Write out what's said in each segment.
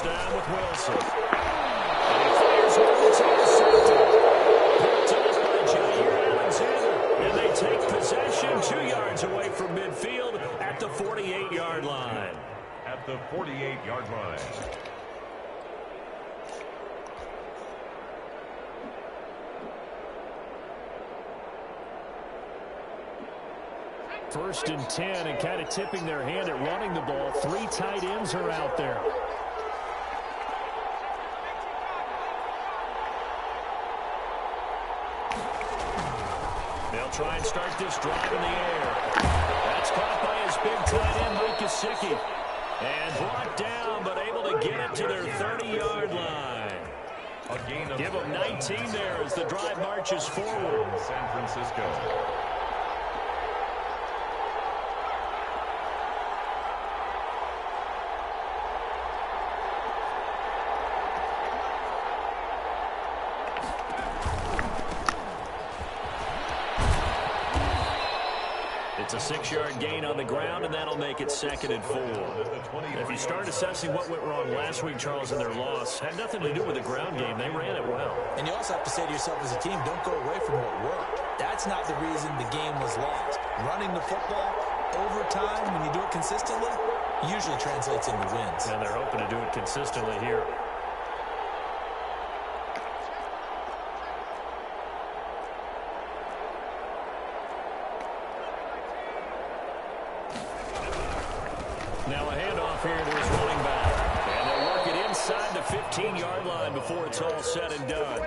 First down with Wilson. And he fires one that's intercepted. Picked up by Jair Alexander. And they take possession 2 yards away from midfield at the 48-yard line. At the 48-yard line. First and 10, and kind of tipping their hand at running the ball. 3 tight ends are out there. They'll try and start this drive in the air. That's caught by his big tight end, Mike Gesicki. And brought down, but able to get it to their 30-yard line. Give them 19 there as the drive marches forward. San Francisco. It's a 6-yard gain on the ground, and that'll make it 2nd and 4. If you start assessing what went wrong last week, Charles, in their loss, had nothing to do with the ground game. They ran it well. And you also have to say to yourself as a team, don't go away from what worked. That's not the reason the game was lost. Running the football over time, when you do it consistently, usually translates into wins. And they're hoping to do it consistently here. Now a handoff here to his running back. And they'll work it inside the 15-yard line before it's all said and done.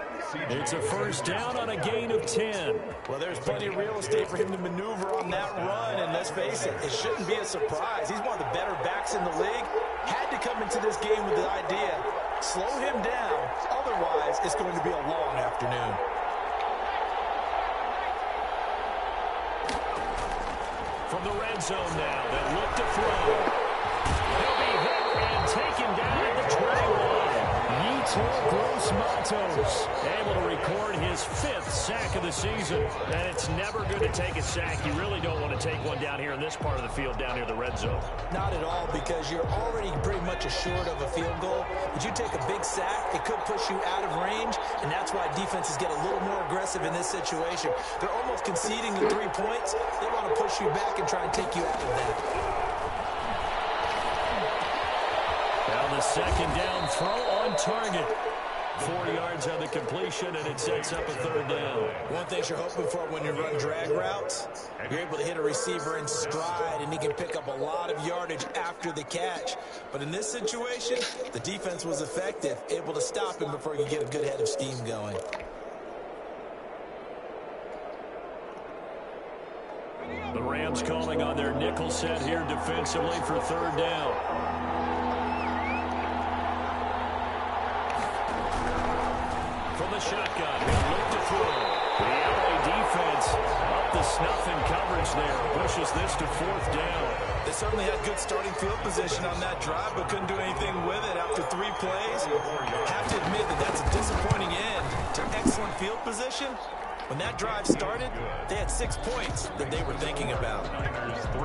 It's a first down on a gain of 10. Well, there's plenty of real estate for him to maneuver on that run, and let's face it, it shouldn't be a surprise. He's one of the better backs in the league. Had to come into this game with the idea, slow him down, otherwise it's going to be a long afternoon. From the red zone now, they look to throw. He'll be hit and taken down at the 21. Yetur Gross-Matos able to record his 5th sack of the season. And it's never good to take a sack. You really don't want to take one down here in this part of the field, down near the red zone. Not at all, because you're already pretty much assured of a field goal. But you take a big sack, it could push you out of range, and that's why defenses get a little more aggressive in this situation. They're almost conceding the 3 points. They want to push you back and try and take you out of that. Now the second down throw on target. 4 yards on the completion, and it sets up a 3rd down. One thing you're hoping for when you run drag routes, you're able to hit a receiver in stride, and he can pick up a lot of yardage after the catch. But in this situation, the defense was effective, able to stop him before you get a good head of steam going. The Rams calling on their nickel set here defensively for 3rd down. From the shotgun, he'll look to throw. The LA defense up the snuff in coverage there. Pushes this to 4th down. They certainly had good starting field position on that drive, but couldn't do anything with it after 3 plays. Have to admit that that's a disappointing end to excellent field position. When that drive started, they had 6 points that they were thinking about.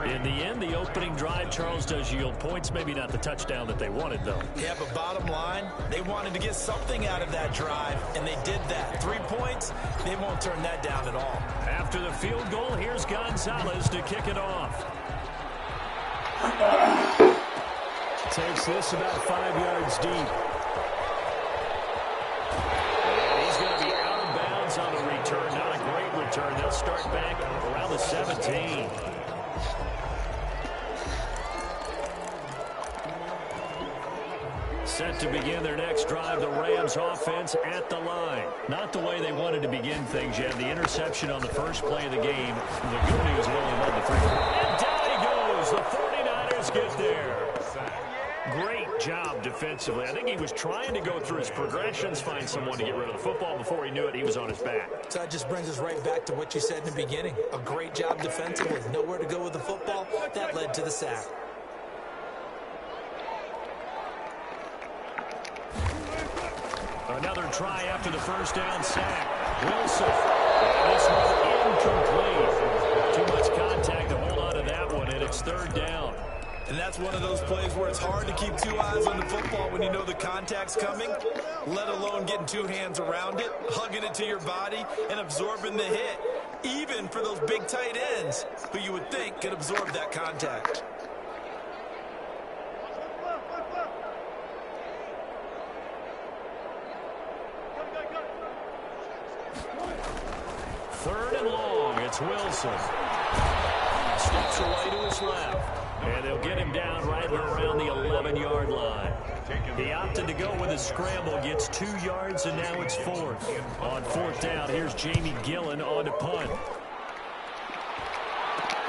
In the end, the opening drive, Charles, does yield points. Maybe not the touchdown that they wanted, though. Yeah, but bottom line, they wanted to get something out of that drive, and they did that. 3 points, they won't turn that down at all. After the field goal, here's Gonzalez to kick it off. Takes this about 5 yards deep. On the return, not a great return. They'll start back around the 17. Set to begin their next drive, the Rams offense at the line. Not the way they wanted to begin things yet. The interception on the first play of the game. The good news, it only led to 3. And down he goes. The 49ers get there. Great job defensively. I think he was trying to go through his progressions, find someone to get rid of the football. Before he knew it, he was on his back. So that just brings us right back to what you said in the beginning. A great job defensively. Nowhere to go with the football. That led to the sack. Another try after the first down sack. Wilson. This one incomplete. Too much contact to hold on to that one, and it's 3rd down. And that's one of those plays where it's hard to keep two eyes on the football when you know the contact's coming, let alone getting two hands around it, hugging it to your body, and absorbing the hit, even for those big tight ends who you would think could absorb that contact. Third and long, it's Wilson. Steps away to his left. And they'll get him down right around the 11-yard line. He opted to go with a scramble, gets 2 yards, and now it's fourth. On fourth down, here's Jamie Gillen on to punt.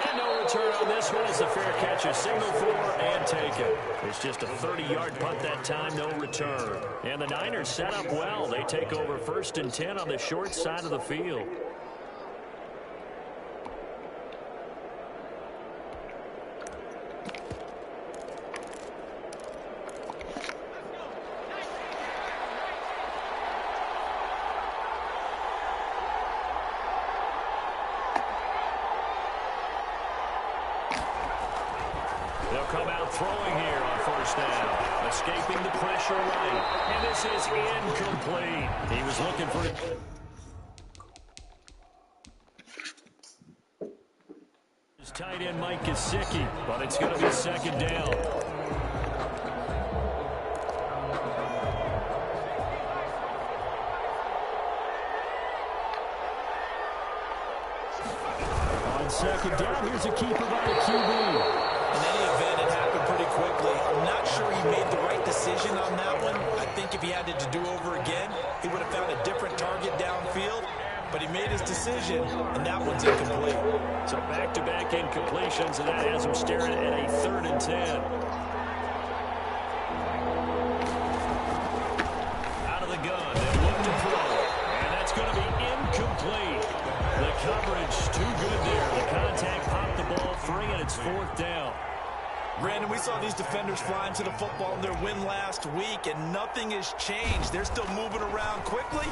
And no return on this one as the fair catch is signaled for and taken. It's just a 30-yard punt that time, no return. And the Niners set up well. They take over 1st and 10 on the short side of the field. Throwing here on 1st down. Escaping the pressure right. And this is incomplete. He was looking for it. His tight end Mike Gesicki, but it's going to be 2nd down. On 2nd down, here's a keeper by the QB. In any event, it happened pretty quickly. I'm not sure he made the right decision on that one. I think if he had to do over again, he would have found a different target downfield. But he made his decision, and that one's incomplete. So back-to-back incompletions, and that has him staring at a 3rd and 10. Out of the gun, they'll look to throw. And that's going to be incomplete. The coverage too good there. The contact popped the ball free, and it's 4th down. Brandon, we saw these defenders flying to the football in their win last week, and nothing has changed. They're still moving around quickly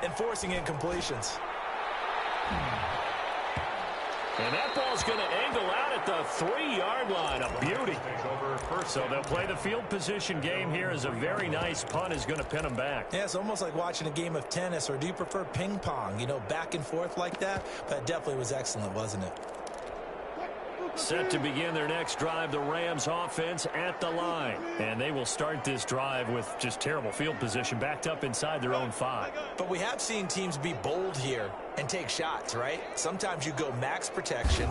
and forcing incompletions. And that ball's going to angle out at the 3-yard line. A beauty. So they'll play the field position game here as a very nice punt is going to pin them back. Yeah, it's almost like watching a game of tennis, or do you prefer ping pong? You know, back and forth like that? That definitely was excellent, wasn't it? Set to begin their next drive, the Rams offense at the line. And they will start this drive with just terrible field position, backed up inside their own 5. But we have seen teams be bold here and take shots, right? Sometimes you go max protection,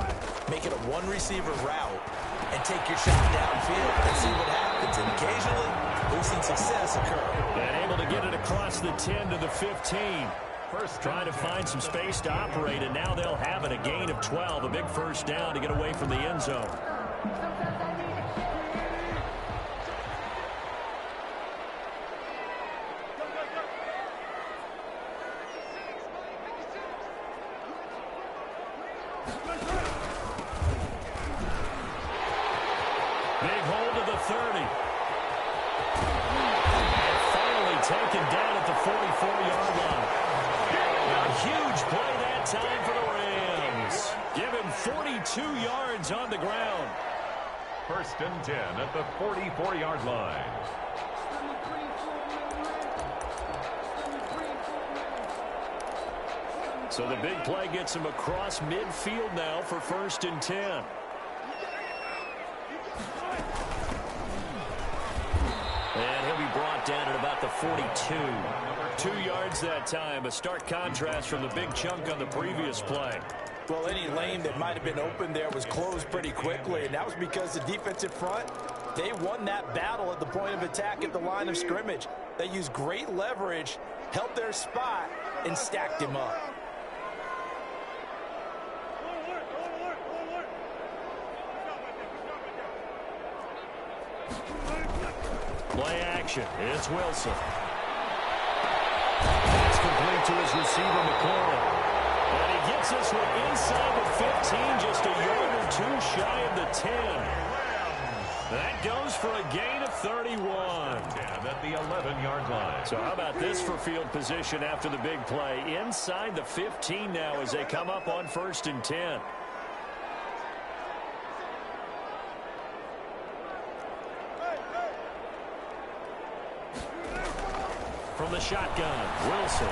make it a one-receiver route, and take your shot downfield and see what happens. And occasionally, we've seen success occur. And able to get it across the 10 to the 15. Trying to find some space to operate, and now they'll have it. A gain of 12, a big 1st down to get away from the end zone. Big hold of the 30. And finally taken down at the 44-yard line. A huge play that time for the Rams. Give him 42 yards on the ground. 1st and 10 at the 44-yard line. So the big play gets him across midfield now for 1st and 10. And he'll be brought down at about the 42. 2 yards that time. A stark contrast from the big chunk on the previous play. Well, any lane that might have been open there was closed pretty quickly, and that was because the defensive front, they won that battle at the point of attack at the line of scrimmage. They used great leverage, held their spot, and stacked him up. Play action. It's Wilson. Pass complete to his receiver, McCoy. And he gets this one inside the 15, just a yard or 2 shy of the 10. That goes for a gain of 31. 10 at the 11-yard line. So how about this for field position after the big play? Inside the 15 now as they come up on 1st and 10. from the shotgun. Wilson.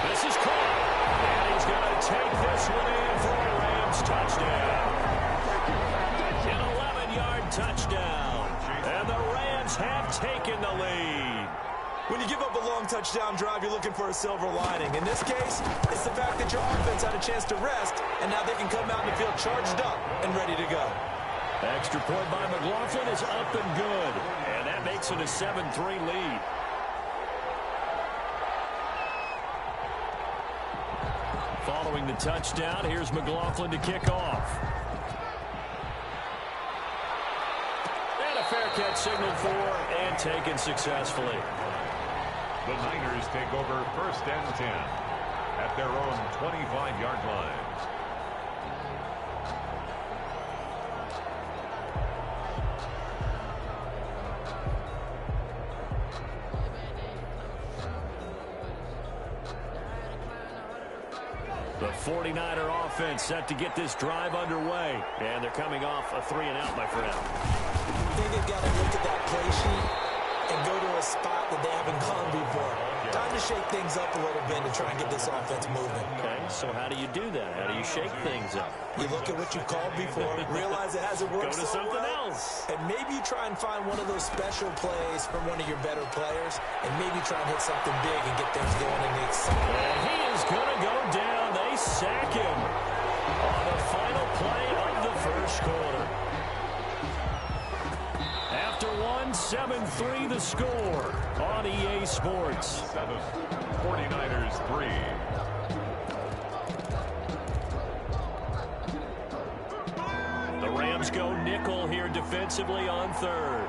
This is caught. And he's going to take this one in for a Rams touchdown. An 11-yard touchdown. And the Rams have taken the lead. When you give up a long touchdown drive, you're looking for a silver lining. In this case, it's the fact that your offense had a chance to rest, and now they can come out and feel charged up and ready to go. Extra point by McLaughlin is up and good. And that makes it a 7-3 lead. Following the touchdown, here's McLaughlin to kick off. And a fair catch signaled for and taken successfully. The Niners take over 1st and 10 at their own 25-yard line. The 49er offense set to get this drive underway. And they're coming off a 3-and-out, my friend. I think they've got to look at that play sheet and go to a spot that they haven't gone before. Time to shake things up a little bit to try and get this offense moving. Okay, so how do you do that? How do you shake things up? You look at what you called before, realize it hasn't worked Go to so something well, else. and maybe you try and find one of those special plays from one of your better players, and maybe try and hit something big and get things going in the excitement. And he is going to go down. They sack him on the final play of the first quarter. After 7-3 the score on EA Sports. 7, 49ers 3. The Rams go nickel here defensively on 3rd.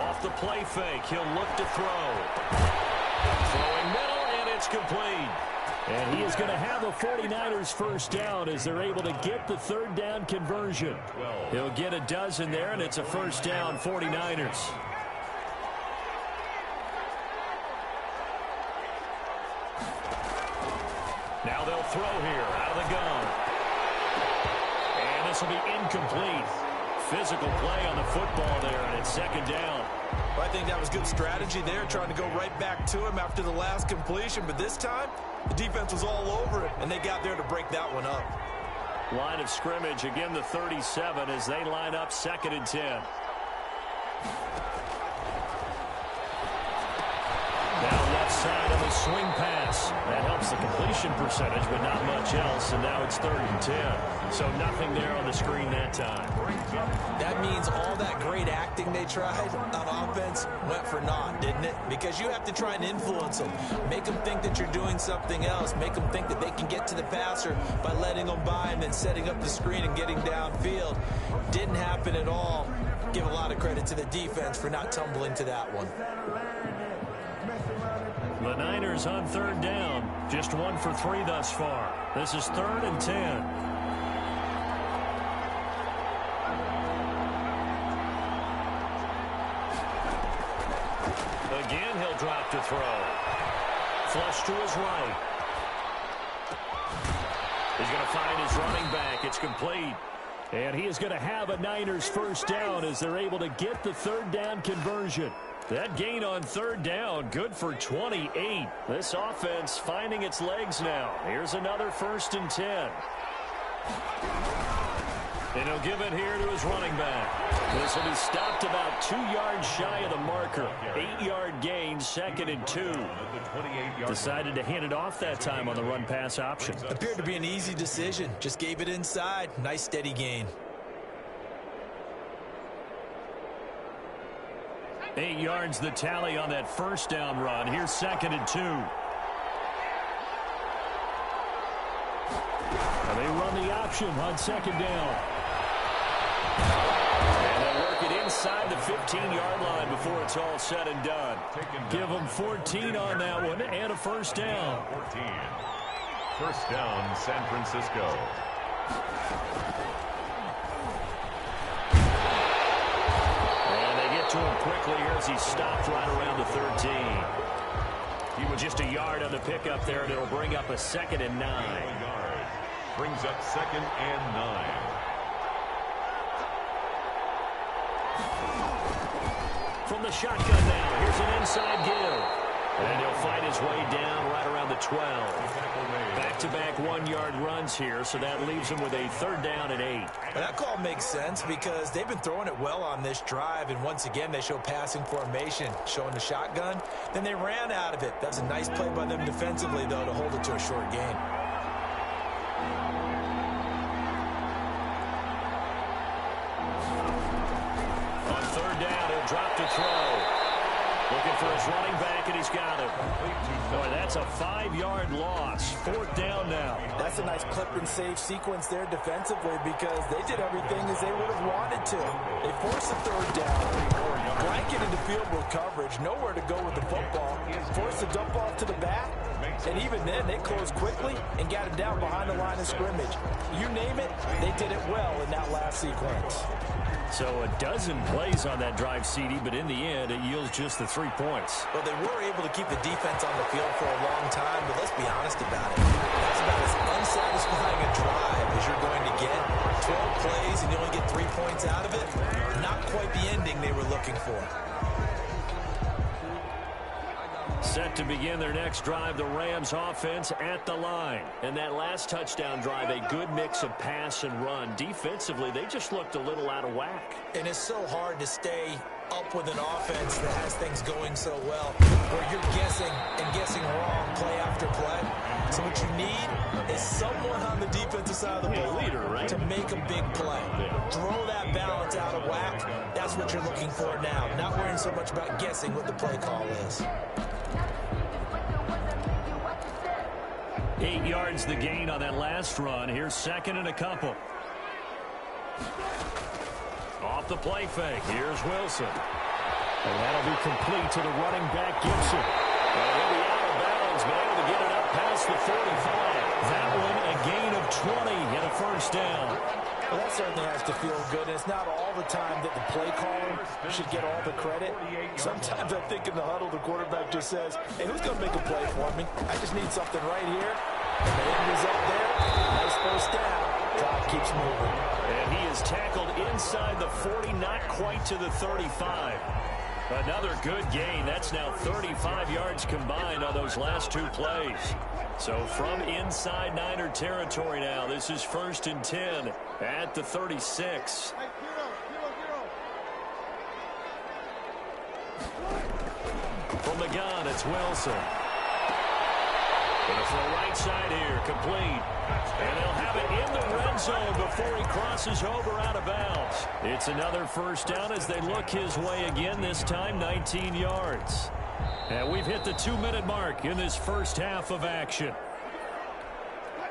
Off the play fake, he'll look to throw. Throwing middle, and it's complete. And he is going to have a 49ers first down as they're able to get the 3rd down conversion. He'll get a dozen there, and it's a first down 49ers. Now they'll throw here out of the gun. And this will be incomplete. Physical play on the football there, and it's 2nd down. Well, I think that was good strategy there, trying to go right back to him after the last completion. But this time, the defense was all over it, and they got there to break that one up. Line of scrimmage, again the 37 as they line up 2nd and 10. Now left side of the swing pass. That helps the completion percentage, but not much else. And now it's 3rd and 10. So nothing there on the screen that time. That means all that great acting they tried on offense went for naught, didn't it? Because you have to try and influence them. Make them think that you're doing something else. Make them think that they can get to the passer by letting them by and then setting up the screen and getting downfield. Didn't happen at all. Give a lot of credit to the defense for not tumbling to that one. The Niners on 3rd down. Just 1 for 3 thus far. This is 3rd and 10. Again, he'll drop to throw. Flush to his right. He's going to find his running back. It's complete. And he is going to have a Niners first down as they're able to get the 3rd down conversion. That gain on 3rd down, good for 28. This offense finding its legs now. Here's another 1st and 10. And he'll give it here to his running back. This will be stopped about 2 yards shy of the marker. 8-yard gain, 2nd and 2. Decided to hand it off that time on the run-pass option. Appeared to be an easy decision. Just gave it inside. Nice steady gain. 8 yards the tally on that first down run. Here's 2nd and 2. And they run the option on 2nd down. And they'll work it inside the 15-yard line before it's all said and done. Give them 14 on that one and a first down. 14. First down, San Francisco. To him quickly here as he stopped right around the 13. He was just a yard on the pickup there, and it'll bring up a 2nd and 9. Brings up 2nd and 9. From the shotgun now, here's an inside give. And he'll fight his way down right around the 12. Back-to-back one-yard runs here, so that leaves him with a 3rd down and 8. Well, that call makes sense because they've been throwing it well on this drive, and once again, they show passing formation, showing the shotgun. Then they ran out of it. That's a nice play by them defensively, though, to hold it to a short gain. On 3rd down, he'll drop to throw. Looking for his running back, and he's got it. Boy, that's a 5-yard loss. 4th down now. That's a nice clip and save sequence there defensively because they did everything as they would have wanted to. They forced a 3rd down, blanket into field goal coverage, nowhere to go with the football, forced a dump off to the back, and even then they closed quickly and got it down behind the line of scrimmage. You name it, they did it well in that last sequence. So a dozen plays on that drive, CD, but in the end, it yields just the 3 points. Well, they were able to keep the defense on the field for a long time, but let's be honest about it. That's about as unsatisfying a drive as you're going to get. 12 plays and you only get 3 points out of it. Not quite the ending they were looking for. Set to begin their next drive, the Rams offense at the line. And that last touchdown drive, a good mix of pass and run. Defensively, they just looked a little out of whack. And it's so hard to stay up with an offense that has things going so well, where you're guessing and guessing wrong play after play. So what you need is someone on the defensive side of the ball to make a big play. Throw that balance out of whack. That's what you're looking for now. Not worrying so much about guessing what the play call is. 8 yards the gain on that last run. Here's 2nd and a couple. Off the play fake. Here's Wilson. And that'll be complete to the running back, Gibson. And he'll be out of bounds, but able to get it up past the 45. That one a gain of 20 and a 1st down. Well, that certainly has to feel good. And it's not all the time that the play caller should get all the credit. Sometimes I think in the huddle, the quarterback just says, hey, who's going to make a play for me? I just need something right here. And the end is up there. Nice 1st down. Clock keeps moving. And he is tackled inside the 40, not quite to the 35. Another good gain. That's now 35 yards combined on those last 2 plays. So from inside Niner territory now, this is 1st and 10 at the 36. From the gun, it's Wilson. Going to throw right side here, complete. And they'll have it in the red zone before he crosses over out of bounds. It's another 1st down as they look his way again, this time 19 yards. And we've hit the 2-minute mark in this first half of action.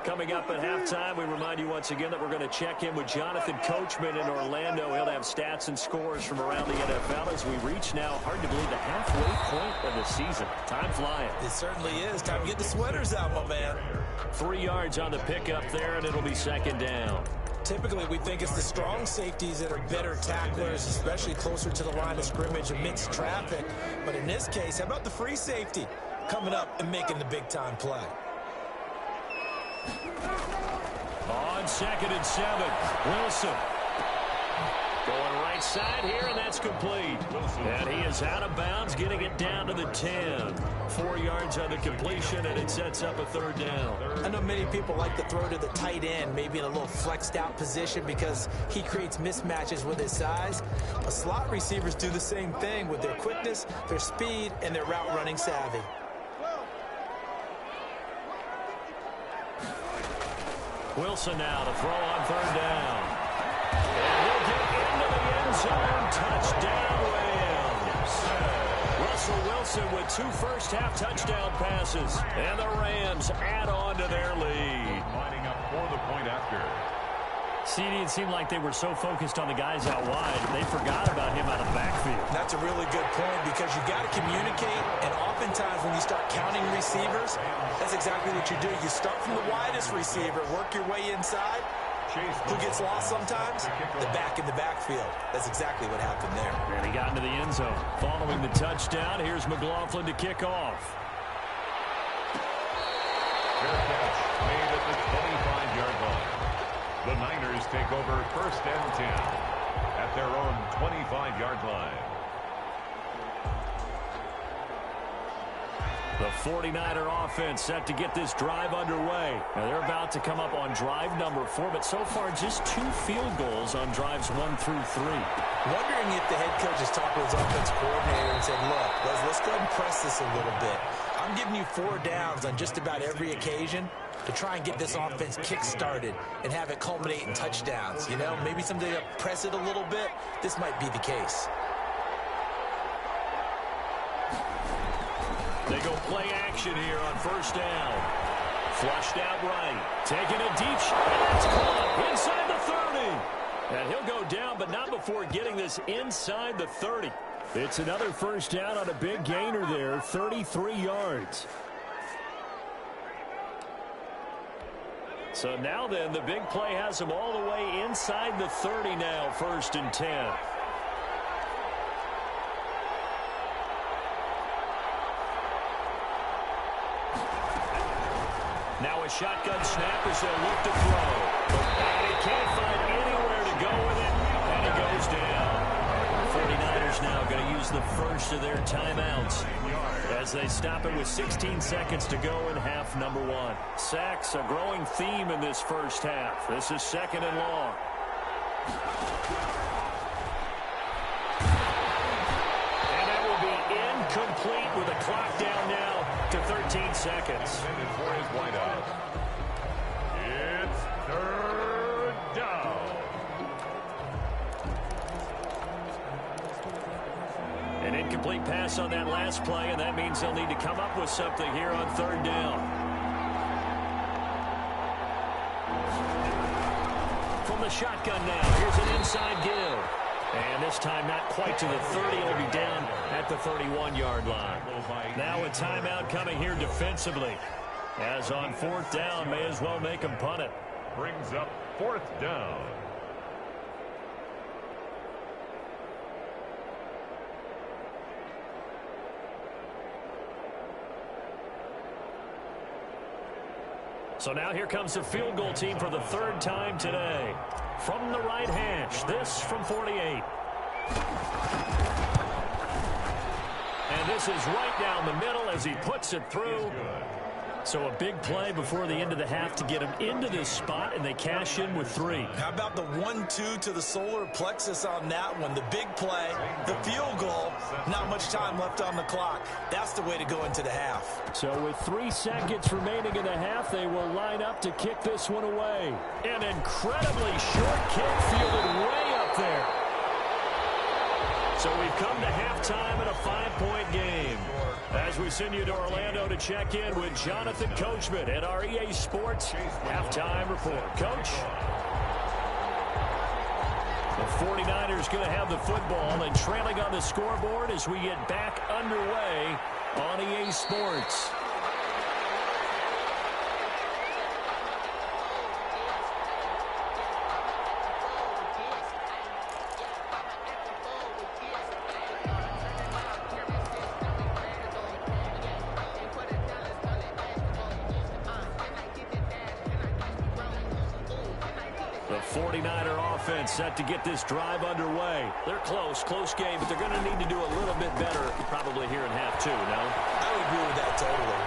Coming up at halftime, we remind you once again that we're going to check in with Jonathan Coachman in Orlando. He'll have stats and scores from around the NFL as we reach now, hard to believe, the halfway point of the season. Time flying. It certainly is. Time to get the sweaters out, my man. 3 yards on the pickup there, and it'll be 2nd down. Typically, we think it's the strong safeties that are better tacklers, especially closer to the line of scrimmage amidst traffic. But in this case, how about the free safety coming up and making the big-time play? On 2nd and 7, Wilson. Going right side here, and that's complete. And he is out of bounds, getting it down to the 10. 4 yards on the completion, and it sets up a 3rd down. I know many people like to throw to the tight end, maybe in a little flexed out position because he creates mismatches with his size. But slot receivers do the same thing with their quickness, their speed, and their route running savvy. Wilson now to throw on 3rd down. And he'll get into the end zone. Touchdown, Rams. Russell Wilson with 2 first-half touchdown passes. And the Rams add on to their lead. Lining up for the point after. CD, it seemed like they were so focused on the guys out wide, they forgot about him out of the backfield. That's a really good point because you got to communicate, and oftentimes when you start counting receivers, that's exactly what you do. You start from the widest receiver, work your way inside. Who gets lost sometimes? The back in the backfield. That's exactly what happened there. And he got into the end zone. Following the touchdown, here's McLaughlin to kick off. Fair catch made at the 25-yard line. The Niners take over 1st and 10 at their own 25-yard line. The 49er offense set to get this drive underway. Now they're about to come up on drive number 4, but so far just 2 field goals on drives 1 through 3. Wondering if the head coach has talked with his offensive coordinator and said, look, let's go ahead and press this a little bit. I'm giving you 4 downs on just about every occasion to try and get this offense kick-started and have it culminate in touchdowns. You know, maybe someday to press it a little bit. This might be the case. They go play action here on first down. Flushed out right. Taking a deep shot. And it's caught inside the 30. And he'll go down, but not before getting this inside the 30. It's another first down on a big gainer there, 33 yards. So now then, the big play has him all the way inside the 30 now, 1st and 10. Now a shotgun snap as they'll look to throw. And he can't find anywhere to go with it, and he goes down. The 49ers now going to use the first of their timeouts as they stop it with 16 seconds to go in half number 1. Sacks, a growing theme in this first half. This is 2nd and long. And that will be incomplete with the clock down now to 13 seconds. For his wideout. It's 3rd down. An incomplete pass on that last play, and that means they'll need to come up with something here on 3rd down. From the shotgun now, here's an inside give. And this time not quite to the 30. It'll be down at the 31-yard line. Now a timeout coming here defensively. As on 4th down, may as well make him punt it. Brings up 4th down. So now here comes the field goal team for the 3rd time today. From the right hash, this from 48. And this is right down the middle as he puts it through. So a big play before the end of the half to get him into this spot, and they cash in with 3. How about the 1-2 to the solar plexus on that one? The big play, the field goal, not much time left on the clock. That's the way to go into the half. So with 3 seconds remaining in the half, they will line up to kick this one away. An incredibly short kick fielded way up there. So we've come to halftime in a 5-point game. As we send you to Orlando to check in with Jonathan Coachman at our EA Sports Halftime Report. Coach? The 49ers going to have the football and trailing on the scoreboard as we get back underway on EA Sports. The 49er offense set to get this drive underway. They're close game, but they're going to need to do a little bit better probably here in half 2, no? I would agree with that totally.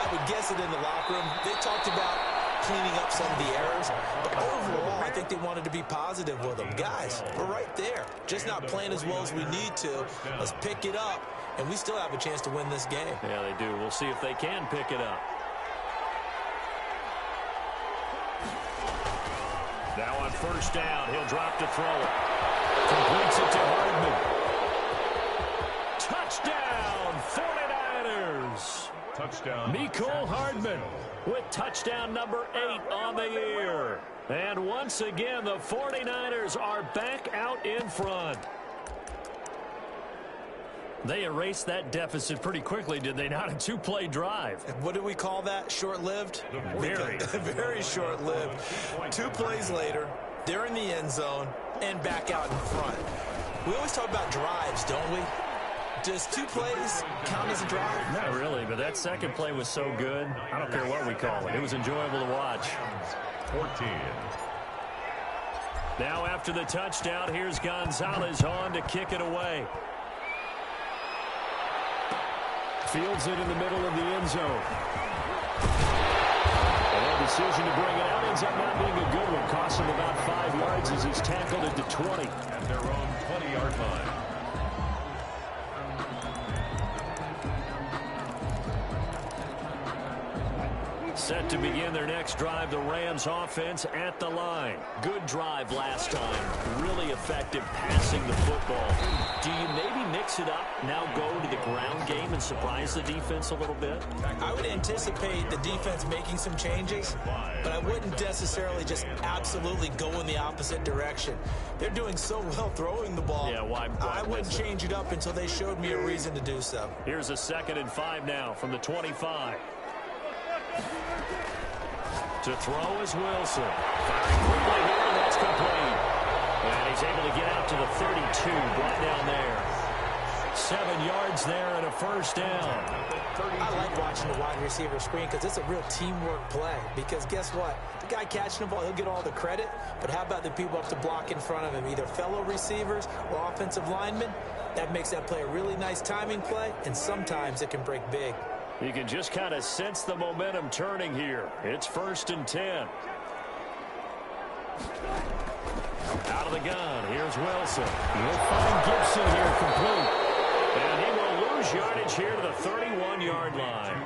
I would guess it in the locker room. They talked about cleaning up some of the errors, but overall, I think they wanted to be positive with them. Guys, we're right there. Just not playing as well as we need to. Let's pick it up, and we still have a chance to win this game. Yeah, they do. We'll see if they can pick it up. Now on 1st down, he'll drop to throw it. Completes it to Hardman. Touchdown, 49ers. Touchdown. Mecole Hardman with touchdown number 8 on the year. And once again, the 49ers are back out in front. They erased that deficit pretty quickly, did they not? A 2-play drive. What do we call that? Short-lived? Very short-lived. 2 plays later, they're in the end zone and back out in front. We always talk about drives, don't we? Does 2 plays count as a drive? Not really, but that second play was so good. I don't care what we call it. It was enjoyable to watch. 14. Now after the touchdown, here's Gonzalez on to kick it away. Fields it in the middle of the end zone. And their decision to bring it out ends up not being a good one. Costs him about 5 yards as he's tackled at the 20. At their own 20-yard line. Set to begin their next drive, the Rams offense at the line. Good drive last time. Really effective passing the football. Do you maybe mix it up, now go to the ground game and surprise the defense a little bit? I would anticipate the defense making some changes, but I wouldn't necessarily just absolutely go in the opposite direction. They're doing so well throwing the ball. Yeah, why I wouldn't change it up until they showed me a reason to do so. Here's a 2nd and 5 now from the 25. To throw is Wilson. Firing quickly here, and that's complete. And he's able to get out to the 32, right down there. 7 yards there and a first down. I like watching the wide receiver screen because it's a real teamwork play. Because guess what? The guy catching the ball, he'll get all the credit. But how about the people up to block in front of him, either fellow receivers or offensive linemen? That makes that play a really nice timing play, and sometimes it can break big. You can just kind of sense the momentum turning here. It's 1st and 10. Out of the gun, here's Wilson. He'll find Gibson here complete. And he will lose yardage here to the 31-yard line.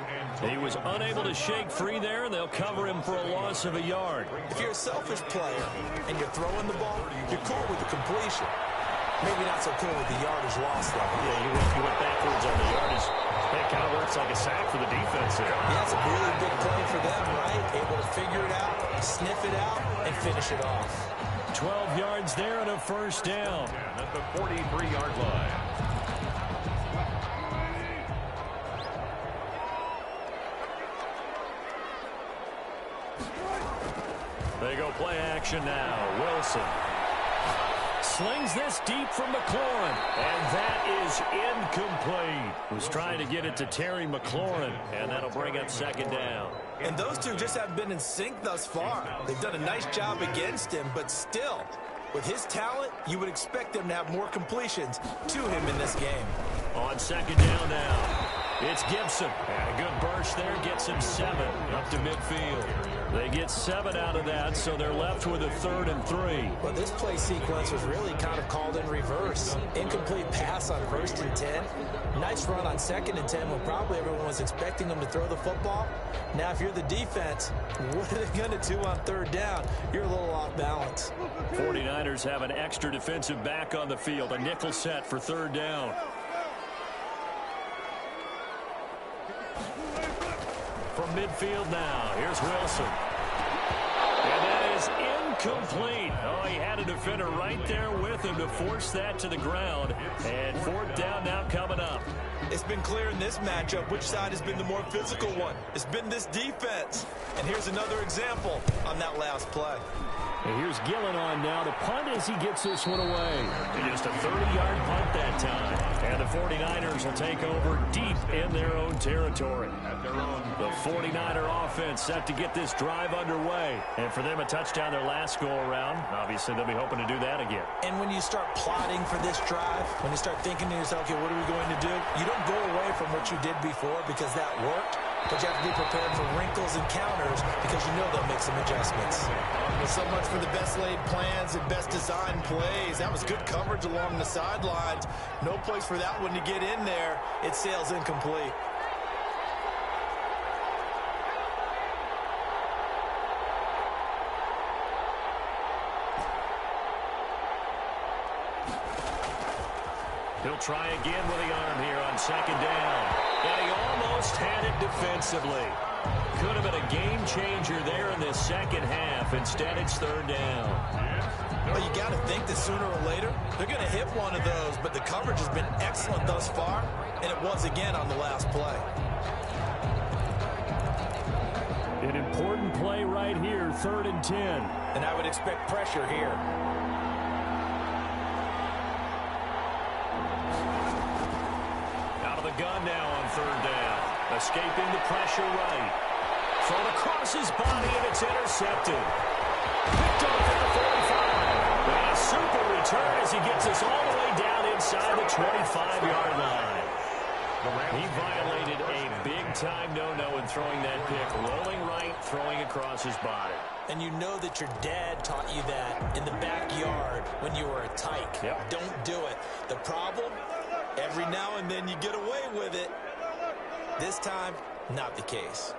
He was unable to shake free there, and they'll cover him for a loss of a yard. If you're a selfish player and you're throwing the ball, you're cool with the completion. Maybe not so cool with the yardage loss level. Yeah, you went backwards on the yardage. That kind of works like a sack for the defense there. Yeah, it's a really big play for them, right? Able to figure it out, sniff it out, and finish it off. 12 yards there and a first down. At the 43-yard line. They go play action now. Wilson slings this deep from McLaurin, and that is incomplete. Was trying to get it to Terry McLaurin, and that'll bring up 2nd down. And those two just haven't been in sync thus far. They've done a nice job against him, but still, with his talent, you would expect them to have more completions to him in this game. On 2nd down now, it's Gibson. And a good burst there gets him 7 up to midfield. They get 7 out of that, so they're left with a 3rd and 3. Well, this play sequence was really kind of called in reverse. Incomplete pass on 1st and 10. Nice run on 2nd and 10 when probably everyone was expecting them to throw the football. Now, if you're the defense, what are they going to do on 3rd down? You're a little off balance. 49ers have an extra defensive back on the field. A nickel set for 3rd down. From midfield now, here's Wilson. And that is incomplete. Oh, he had a defender right there with him to force that to the ground. And 4th down now coming up. It's been clear in this matchup which side has been the more physical one. It's been this defense. And here's another example on that last play. And here's Gillen on now to punt as he gets this one away. And just a 30-yard punt that time. And the 49ers will take over deep in their own territory. The 49er offense set to get this drive underway. And for them, a touchdown their last go-around. Obviously, they'll be hoping to do that again. And when you start plotting for this drive, when you start thinking to yourself, okay, what are we going to do? You don't go away from what you did before because that worked. But you have to be prepared for wrinkles and counters because you know they'll make some adjustments. Well, so much for the best laid plans and best designed plays. That was good coverage along the sidelines. No place for that one to get in there. It sails incomplete. He'll try again with the arm here on 2nd down. And he almost had it defensively. Could have been a game changer there in the second half. Instead, it's 3rd down. Well, you got to think that sooner or later, they're going to hit one of those. But the coverage has been excellent thus far, and it was again on the last play. An important play right here, 3rd and 10. And I would expect pressure here. Out of the gun now on 3rd down. Escaping the pressure right. Thrown across his body, and it's intercepted. Picked off at the 45. And a super return as he gets us all the way down inside the 25-yard line. He violated a big-time no-no in throwing that pick. Rolling right, throwing across his body. And you know that your dad taught you that in the backyard when you were a tyke. Yep. Don't do it. The problem, every now and then you get away with it. This time, not the case.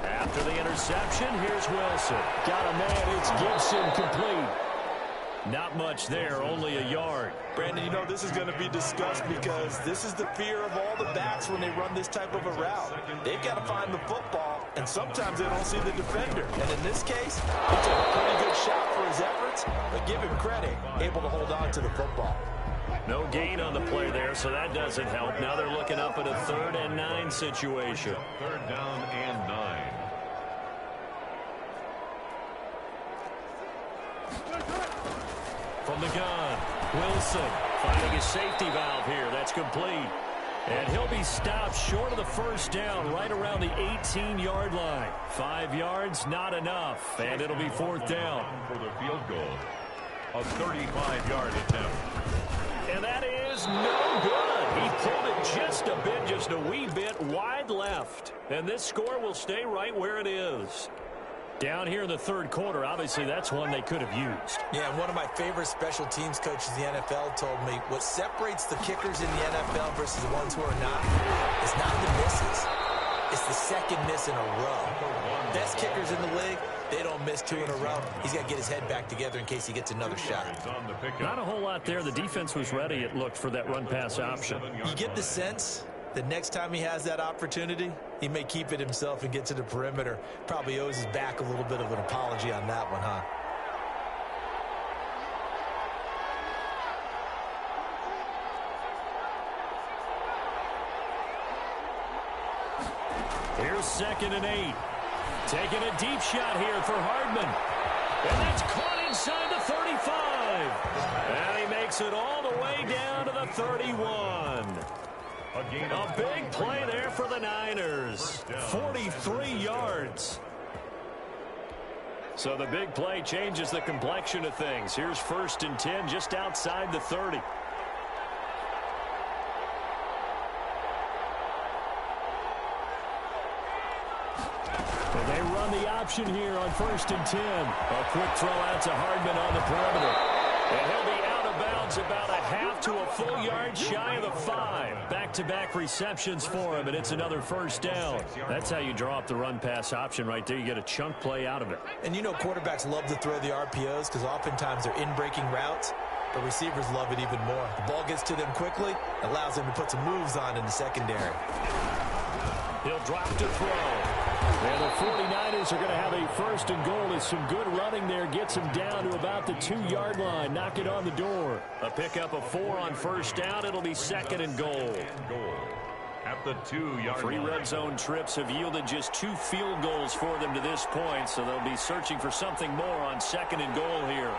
After the interception, here's Wilson. Got a man, it's Gibson, complete. Not much there, only a yard. Brandon, you know this is going to be discussed because this is the fear of all the backs when they run this type of a route. They've got to find the football, and sometimes they don't see the defender. And in this case, he took a pretty good shot for his efforts, but give him credit, able to hold on to the football. No gain on the play there, so that doesn't help. Now they're looking up at a 3rd and 9 situation. 3rd down and 9. From the gun, Wilson finding his safety valve here. That's complete. And he'll be stopped short of the first down right around the 18-yard line. 5 yards, not enough. And it'll be 4th down. For the field goal. A 35-yard attempt. And that is no good. He pulled it just a bit, just a wee bit wide left. And this score will stay right where it is. Down here in the 3rd quarter, obviously that's one they could have used. Yeah, and one of my favorite special teams coaches in the NFL told me what separates the kickers in the NFL versus the ones who are not is not the misses. It's the second miss in a row. Best kickers in the league, they don't miss 2 in a row. He's got to get his head back together in case he gets another shot. Not a whole lot there. The defense was ready, it looked, for that run-pass option. You get the sense that next time he has that opportunity, he may keep it himself and get to the perimeter. Probably owes his back a little bit of an apology on that one, huh? Here's 2nd and 8. Taking a deep shot here for Hardman. And that's caught inside the 35. And he makes it all the way down to the 31. A big play there for the Niners. 43 yards. So the big play changes the complexion of things. Here's 1st and 10 just outside the 30. And they run the option here on 1st and 10. A quick throw out to Hardman on the perimeter. And he'll be out of bounds about a half to a full yard shy of the 5. Back-to-back receptions for him, and it's another 1st down. That's how you draw up the run-pass option right there. You get a chunk play out of it. And you know quarterbacks love to throw the RPOs because oftentimes they're in-breaking routes, but receivers love it even more. The ball gets to them quickly, allows them to put some moves on in the secondary. He'll drop to throw. And the 49ers are going to have a 1st and goal as some good running there gets him down to about the 2-yard line. Knock it on the door. A pickup of 4 on 1st down. It'll be 2nd and goal. At the 2-yard 3 line. red zone trips have yielded just 2 field goals for them to this point, so they'll be searching for something more on 2nd and goal here.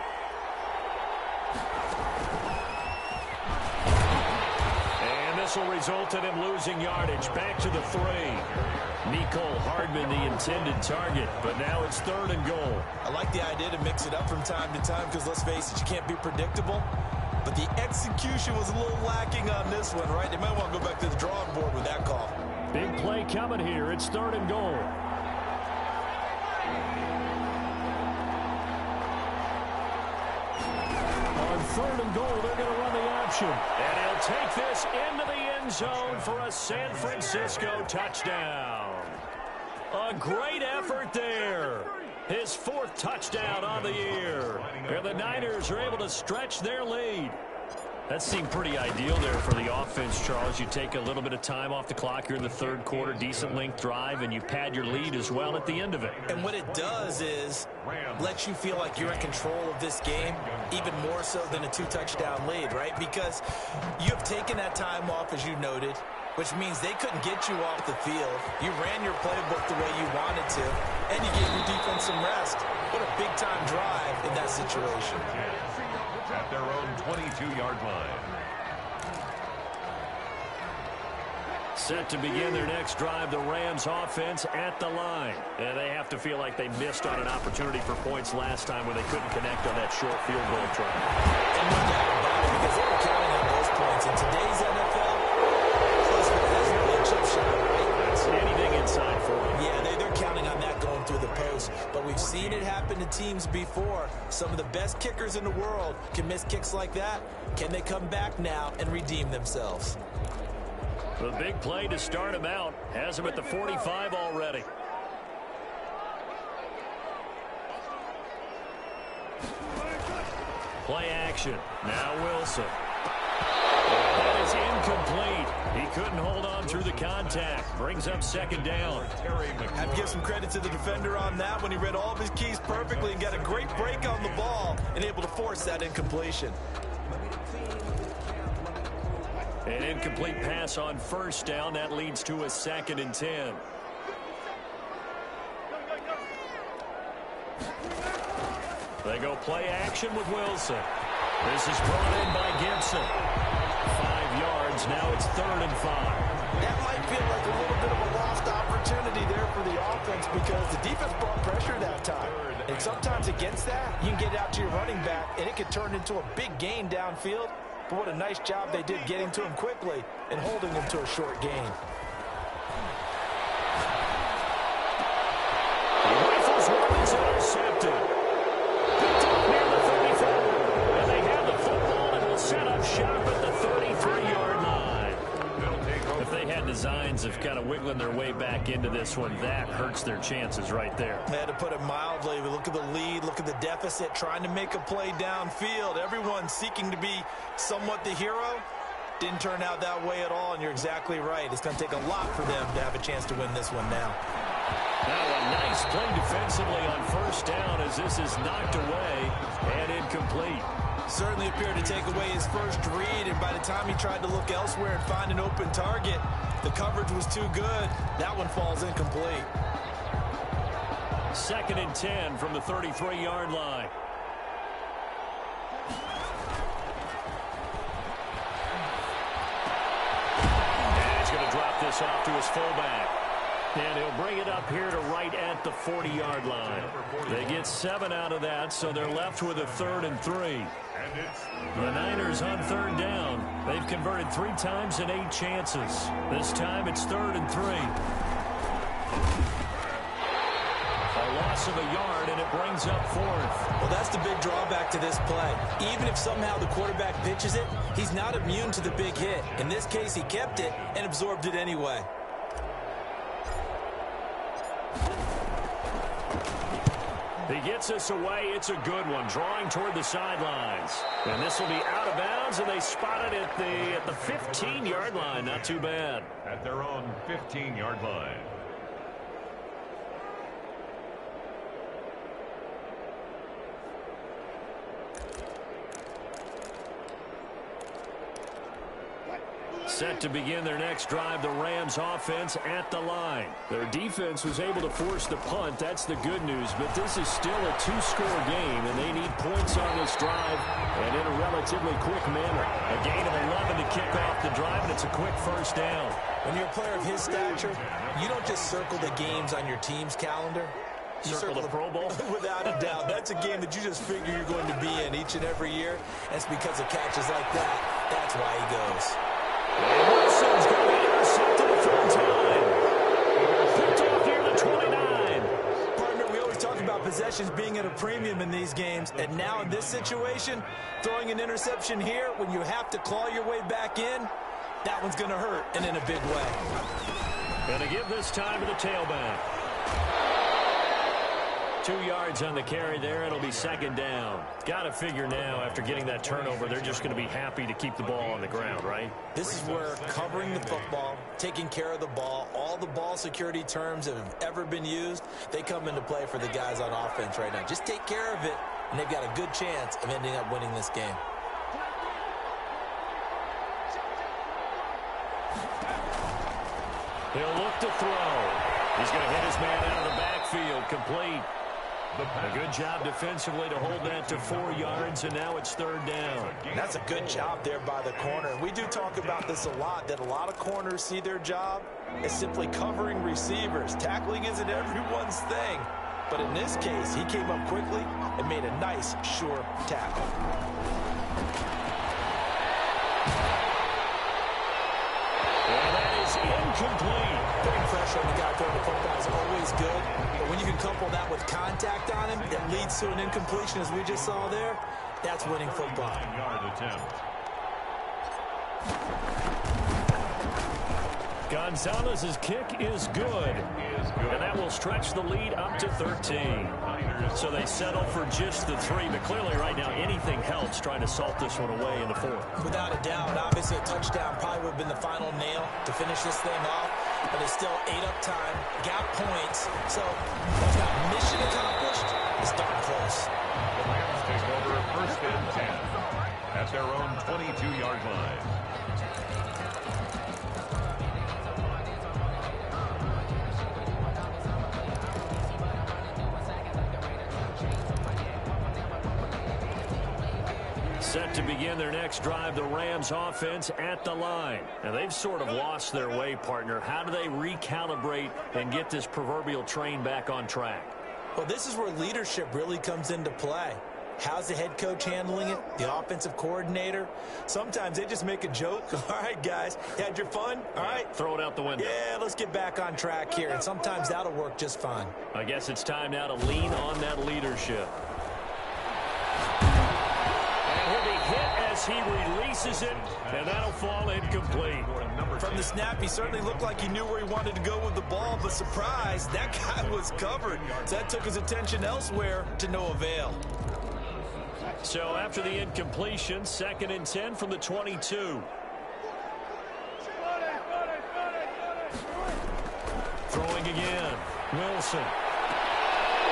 And this will result in him losing yardage. Back to the 3. Mecole Hardman, the intended target, but now it's 3rd and goal. I like the idea to mix it up from time to time because, let's face it, you can't be predictable. But the execution was a little lacking on this one, right? They might want to go back to the drawing board with that call. Big play coming here. It's 3rd and goal. On 3rd and goal, they're going to run the option. And he'll take this into the end zone for a San Francisco touchdown. A great effort there. His 4th touchdown on the year. And the Niners are able to stretch their lead. That seemed pretty ideal there for the offense, Charles. You take a little bit of time off the clock here in the 3rd quarter, decent length drive, and you pad your lead as well at the end of it. And what it does is let you feel like you're in control of this game, even more so than a 2-touchdown lead, right? Because you have taken that time off, as you noted, which means they couldn't get you off the field. You ran your playbook the way you wanted to, and you gave your defense some rest. What a big-time drive in that situation. At their own 22-yard line. Set to begin their next drive, the Rams offense at the line. And they have to feel like they missed on an opportunity for points last time when they couldn't connect on that short field goal try. And no doubt about it, because they were counting defense. In today's NFL, that's really a chip shot, right? That's anything inside for them. Yeah, they're counting on that going through the post. But we've seen it happen to teams before. Some of the best kickers in the world can miss kicks like that. Can they come back now and redeem themselves? The big play to start him out has him at the 45 already. Play action. Now Wilson. That is incomplete. He couldn't hold on through the contact. Brings up second down. I have to give some credit to the defender on that when he read all of his keys perfectly and got a great break on the ball and able to force that incompletion. An incomplete pass on first down. That leads to a 2nd and 10. They go play action with Wilson. This is brought in by Gibson. 5 yards. Now it's 3rd and 5. That might feel like a little bit of a lost opportunity there for the offense because the defense brought pressure that time. And sometimes against that, you can get it out to your running back, and it could turn into a big gain downfield. But what a nice job they did getting to him quickly and holding him to a short gain. He rifles one. It's intercepted. Picked up near the 34. And they have the football and will set up shop at the 33-yard line. If they had designs of kind of wiggling their way back into this one, that hurts their chances right there. They had to put it mildly. But look at the lead, look at the deficit, trying to make a play downfield. Everyone seeking to be somewhat the hero. Didn't turn out that way at all, and you're exactly right. It's going to take a lot for them to have a chance to win this one now. Now a nice play defensively on first down as this is knocked away and incomplete. Certainly appeared to take away his first read, and by the time he tried to look elsewhere and find an open target, the coverage was too good. That one falls incomplete. 2nd and 10 from the 33-yard line. And he's going to drop this off to his fullback. And he'll bring it up here to right at the 40-yard line. They get 7 out of that, so they're left with a 3rd and 3. The Niners on 3rd down. They've converted 3 times in 8 chances. This time it's 3rd and 3. A loss of a yard, and it brings up 4th. Well, that's the big drawback to this play. Even if somehow the quarterback pitches it, he's not immune to the big hit. In this case, he kept it and absorbed it anyway. He gets us away. It's a good one, drawing toward the sidelines. And this will be out of bounds, and they spot it at the 15-yard line. Not too bad. At their own 15-yard line. Set to begin their next drive, the Rams offense at the line. Their defense was able to force the punt. That's the good news, but this is still a 2-score game, and they need points on this drive and in a relatively quick manner. A gain of 11 to kick off the drive, and it's a quick first down. When you're a player of his stature, you don't just circle the games on your team's calendar. You Circle the Pro Bowl? Without a doubt. That's a game that you just figure you're going to be in each and every year. And it's because of catches like that. That's why he goes. And Wilson's going to intercept it from time. Picked off near the 29. Partner, we always talk about possessions being at a premium in these games. And now in this situation, throwing an interception here when you have to claw your way back in, that one's going to hurt, and in a big way. Going to give this time to the tailback. 2 yards on the carry there. It'll be second down. Got to figure now, after getting that turnover, they're just going to be happy to keep the ball on the ground, right? This is where covering the football, taking care of the ball, all the ball security terms that have ever been used, they come into play for the guys on offense right now. Just take care of it, and they've got a good chance of ending up winning this game. He'll look to throw. He's going to hit his man out of the backfield, complete. A good job defensively to hold that to 4 yards, and now it's third down. That's a good job there by the corner. We do talk about this a lot, that a lot of corners see their job as simply covering receivers. Tackling isn't everyone's thing. But in this case, he came up quickly and made a nice, sure tackle. Incomplete. Putting pressure on the guy throwing the football is always good, but when you can couple that with contact on him, it leads to an incompletion, as we just saw there. That's winning football. 9-yard attempt. Gonzalez's kick is good. And that will stretch the lead up to 13. So they settle for just the 3, but clearly right now anything helps trying to salt this one away in the 4th. Without a doubt, obviously a touchdown probably would have been the final nail to finish this thing off, but it's still 8 up time, got points, so that's not mission accomplished. It's darn close. The Rams take over first and 10 at their own 22-yard line. Set to begin their next drive, the Rams offense at the line. And they've sort of lost their way, partner. How do they recalibrate and get this proverbial train back on track? Well, this is where leadership really comes into play. How's the head coach handling it? The offensive coordinator? Sometimes they just make a joke. All right, guys, you had your fun? All right. Throw it out the window. Yeah, let's get back on track here. And sometimes that'll work just fine. I guess it's time now to lean on that leadership. He'll be hit as he releases it, and that'll fall incomplete. From the snap, he certainly looked like he knew where he wanted to go with the ball, but surprise, that guy was covered. So that took his attention elsewhere to no avail. So after the incompletion, 2nd and 10 from the 22. Throwing again. Wilson.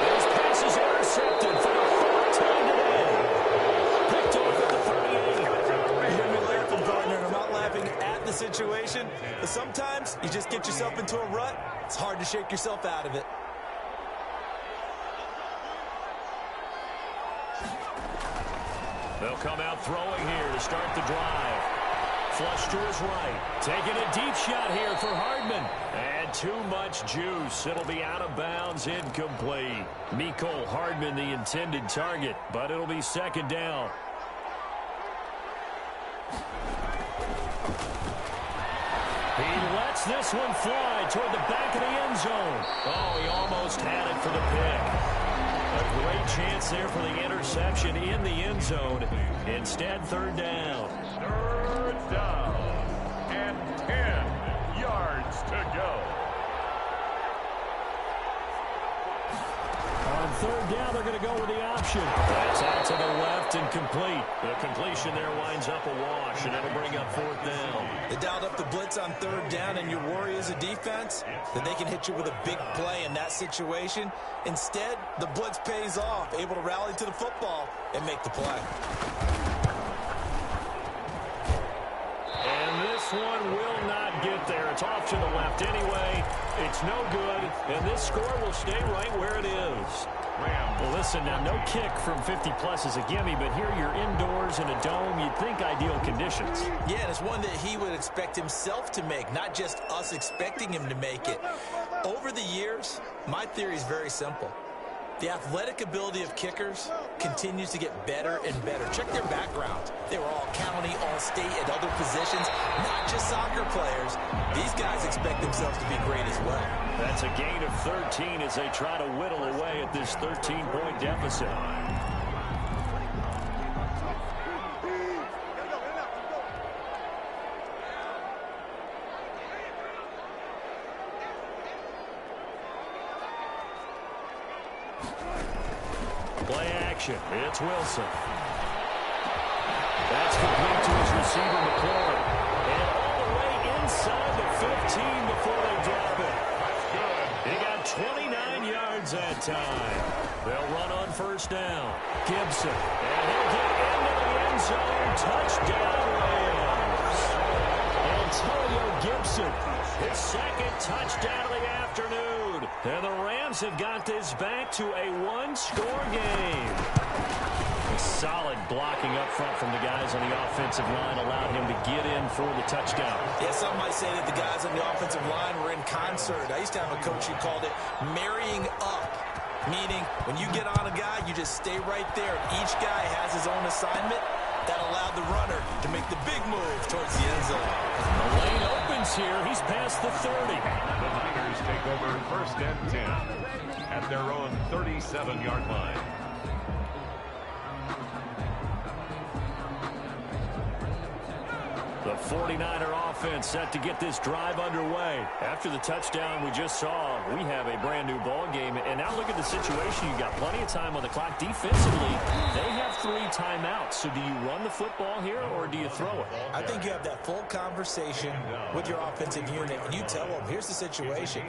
His pass is intercepted for the 4th time today. Picked off at the 38. You hear me laughing, partner, and I'm not laughing at the situation, but sometimes you just get yourself into a rut. It's hard to shake yourself out of it. They'll come out throwing here to start the drive. Flush to his right. Taking a deep shot here for Hardman. And too much juice. It'll be out of bounds, incomplete. Mecole Hardman, the intended target, but it'll be 2nd down. He lets this one fly toward the back of the end zone. Oh, he almost had it for the pick. A great chance there for the interception in the end zone. Instead, 3rd down. 3rd down and 10 yards to go. On 3rd down, they're going to go with the option. That's out to the left and complete. The completion there winds up a wash, and it'll bring up 4th down. They dialed up the blitz on 3rd down, and your worry as a defense that they can hit you with a big play in that situation. Instead, the blitz pays off, able to rally to the football and make the play. And this one will not get there. It's off to the left anyway. It's no good, and this score will stay right where it is. Well, listen, now no kick from 50-plus is a gimme, but here you're indoors in a dome. You'd think ideal conditions. Yeah, and it's one that he would expect himself to make, not just us expecting him to make it. Over the years, my theory is very simple. The athletic ability of kickers continues to get better and better. Check their backgrounds. They were all county, all state, at other positions, not just soccer players. These guys expect themselves to be great as well. That's a gain of 13 as they try to whittle away at this 13-point deficit. Play action. It's Wilson. That's complete to his receiver, McLaurin. And all the way inside the 15 before they drop it. He got 29 yards that time. They'll run on 1st down. Gibson. And he'll get into the end zone. Touchdown, Rams. Antonio Gibson. His 2nd touchdown of the afternoon. And the Rams have got this back to a 1-score game. Solid blocking up front from the guys on the offensive line allowed him to get in for the touchdown. Yeah, some might say that the guys on the offensive line were in concert. I used to have a coach who called it marrying up, meaning when you get on a guy, you just stay right there. Each guy has his own assignment, That allowed the runner to make the big move towards the end zone. The lane opens here. He's past the 30. The Niners take over 1st and 10 at their own 37-yard line. The 49er offense set to get this drive underway. After the touchdown we just saw, we have a brand new ball game. And now look at the situation. You've got plenty of time on the clock. Defensively, they have 3 timeouts. So do you run the football here or do you throw it? I think you have that full conversation with your offensive unit, and you tell them, here's the situation.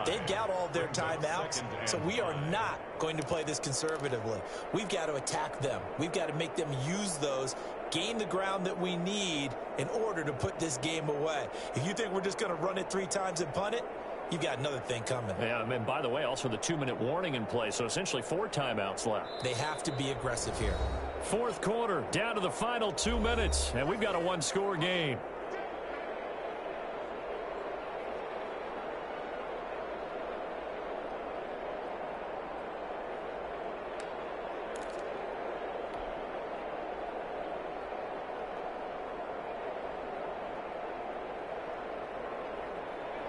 They've got all of their timeouts, so we are not going to play this conservatively. We've got to attack them. We've got to make them use those, gain the ground that we need in order to put this game away. If you think we're just going to run it 3 times and punt it, you've got another thing coming. Yeah, and by the way, also the 2-minute warning in play, so essentially 4 timeouts left. They have to be aggressive here. 4th quarter, down to the final 2 minutes, and we've got a 1-score game.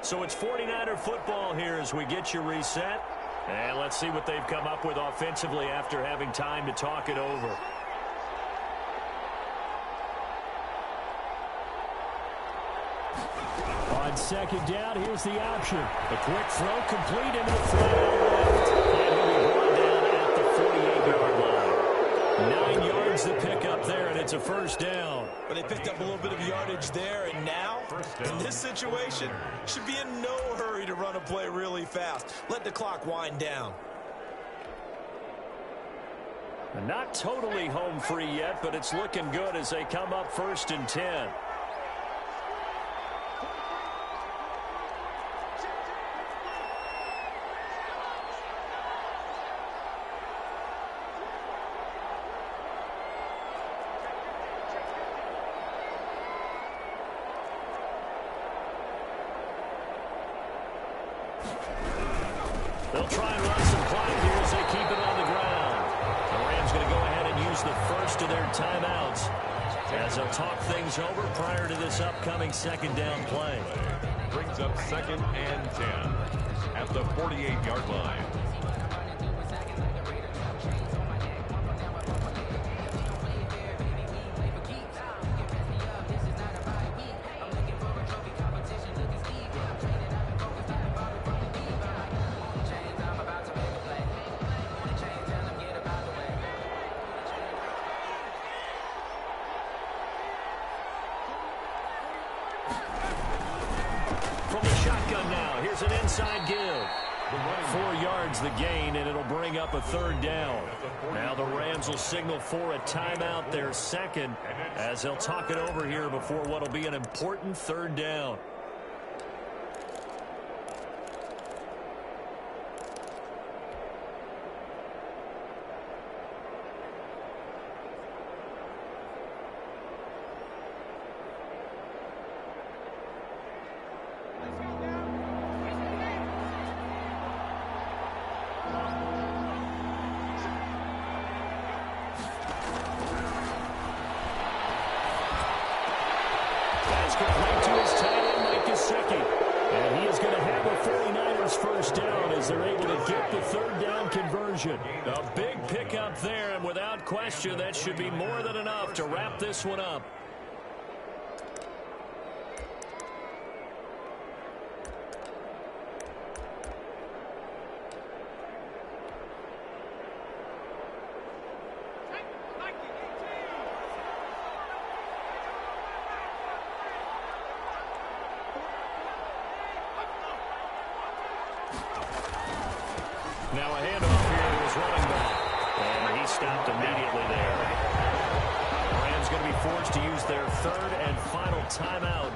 So it's 49er football here as we get you reset. And let's see what they've come up with offensively after having time to talk it over. On 2nd down, here's the option. A quick throw complete into the flat left. And he'll be brought down at the 48-yard line. 9 yards to pick up there, and it's a 1st down. But they picked up a little bit of yardage there, and now, in this situation, should be in no hurry to run a play really fast. Let the clock wind down. Not totally home free yet, but it's looking good as they come up 1st and 10. They'll try and run some clock here as they keep it on the ground. The Rams going to go ahead and use the first of their timeouts as they'll talk things over prior to this upcoming 2nd down play. Brings up 2nd and 10 at the 48-yard line. An inside give. 4 yards the gain, and it'll bring up a 3rd down. Now the Rams will signal for a timeout, their 2nd, as they'll talk it over here before what will be an important 3rd down. Complete to his tight end, Mike Gesicki. And he is going to have a 49ers 1st down as they're able to get the 3rd down conversion. A big pickup there, and without question, that should be more than enough to wrap this one up. Now a handoff here to his running back. And he stopped immediately there. The Rams going to be forced to use their 3rd and final timeout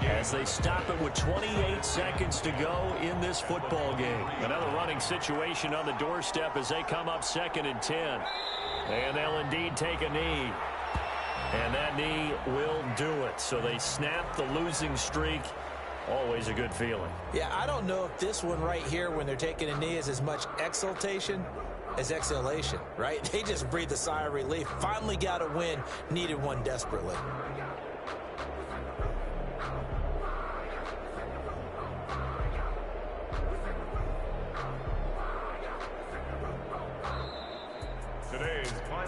as they stop it with 28 seconds to go in this football game. Another running situation on the doorstep as they come up 2nd and 10. And they'll indeed take a knee. And that knee will do it. So they snap the losing streak. Always a good feeling. Yeah, I don't know if this one right here, when they're taking a knee, is as much exultation as exhalation, right? They just breathed a sigh of relief. Finally got a win, needed one desperately.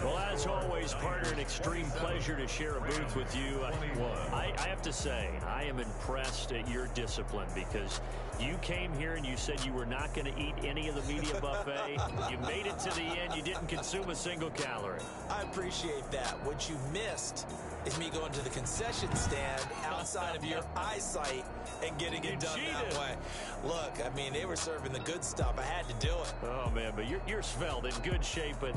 Well, as always, partner, an extreme pleasure to share a booth with you. I have to say, I am impressed at your discipline because you came here and you said you were not going to eat any of the media buffet. You made it to the end. You didn't consume a single calorie. I appreciate that. What you missed is me going to the concession stand outside of your eyesight and getting it done that way. Look, I mean, they were serving the good stuff. I had to do it. Oh, man, but you're svelte, in good shape, but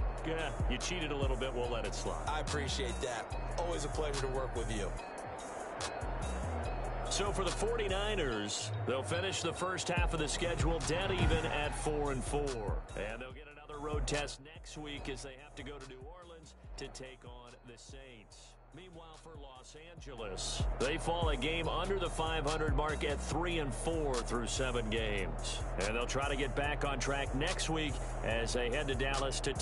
you cheated a little bit. We'll let it slide. I appreciate that. Always a pleasure to work with you. So for the 49ers, they'll finish the first half of the schedule dead even at 4-4. And they'll get another road test next week as they have to go to New Orleans to take on the Saints. Meanwhile, for Los Angeles, they fall a game under the 500 mark at 3-4 through 7 games. And they'll try to get back on track next week as they head to Dallas to